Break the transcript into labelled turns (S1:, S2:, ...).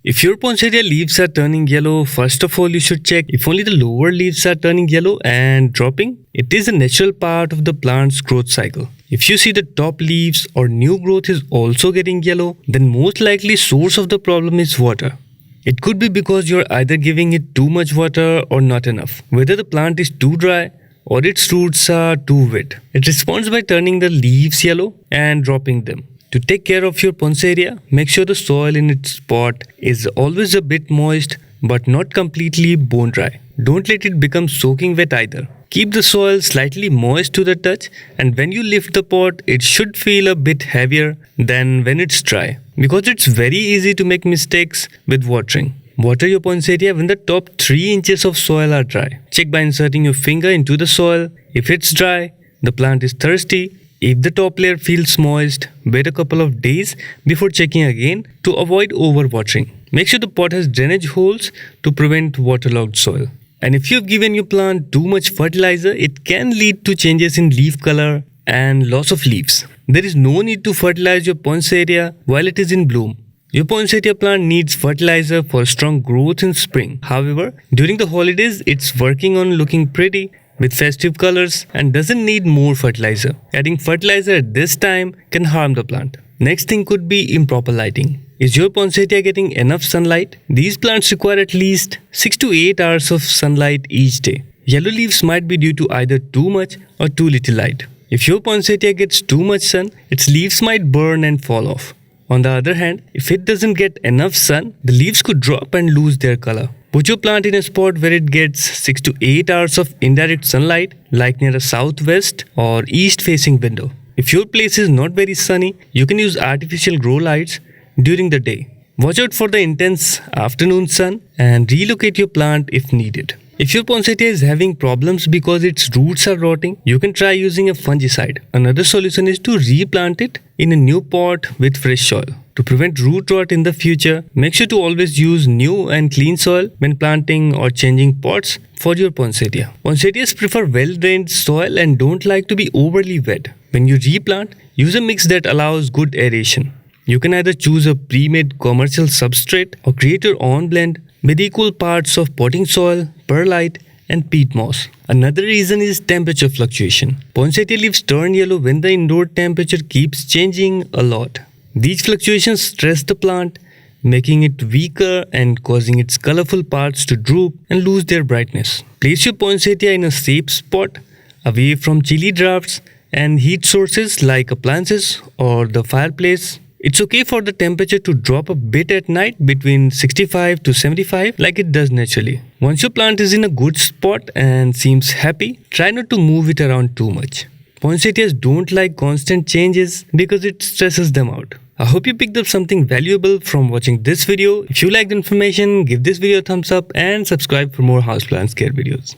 S1: If your poinsettia leaves are turning yellow, first of all you should check if only the lower leaves are turning yellow and dropping. It is a natural part of the plant's growth cycle. If you see the top leaves or new growth is also getting yellow, then most likely source of the problem is water. It could be because you're either giving it too much water or not enough. Whether the plant is too dry or its roots are too wet. It responds by turning the leaves yellow and dropping them. To take care of your poinsettia, make sure the soil in its pot is always a bit moist but not completely bone dry. Don't let it become soaking wet either. Keep the soil slightly moist to the touch, and when you lift the pot, it should feel a bit heavier than when it's dry. Because it's very easy to make mistakes with watering. Water your poinsettia when the top 3 inches of soil are dry. Check by inserting your finger into the soil. If it's dry, the plant is thirsty. If the top layer feels moist, wait a couple of days before checking again to avoid overwatering. Make sure the pot has drainage holes to prevent waterlogged soil. And if you've given your plant too much fertilizer, it can lead to changes in leaf color and loss of leaves. There is no need to fertilize your poinsettia while it is in bloom. Your poinsettia plant needs fertilizer for strong growth in spring. However, during the holidays, it's working on looking pretty with festive colors and doesn't need more fertilizer. Adding fertilizer at this time can harm the plant. Next thing could be improper lighting. Is your poinsettia getting enough sunlight? These plants require at least 6 to 8 hours of sunlight each day. Yellow leaves might be due to either too much or too little light. If your poinsettia gets too much sun, its leaves might burn and fall off. On the other hand, if it doesn't get enough sun, the leaves could drop and lose their color. Put your plant in a spot where it gets 6 to 8 hours of indirect sunlight, like near a southwest or east facing window. If your place is not very sunny, you can use artificial grow lights during the day. Watch out for the intense afternoon sun and relocate your plant if needed. If your poinsettia is having problems because its roots are rotting, you can try using a fungicide. Another solution is to replant it in a new pot with fresh soil. To prevent root rot in the future, make sure to always use new and clean soil when planting or changing pots for your poinsettia. Poinsettias prefer well-drained soil and don't like to be overly wet. When you replant, use a mix that allows good aeration. You can either choose a pre-made commercial substrate or create your own blend with equal parts of potting soil, perlite, and peat moss. Another reason is temperature fluctuation. Poinsettia leaves turn yellow when the indoor temperature keeps changing a lot. These fluctuations stress the plant, making it weaker and causing its colorful parts to droop and lose their brightness. Place your poinsettia in a safe spot, away from chilly drafts and heat sources like appliances or the fireplace. It's okay for the temperature to drop a bit at night between 65 to 75 like it does naturally. Once your plant is in a good spot and seems happy, try not to move it around too much. Poinsettias don't like constant changes because it stresses them out. I hope you picked up something valuable from watching this video. If you liked the information, give this video a thumbs up and subscribe for more houseplants care videos.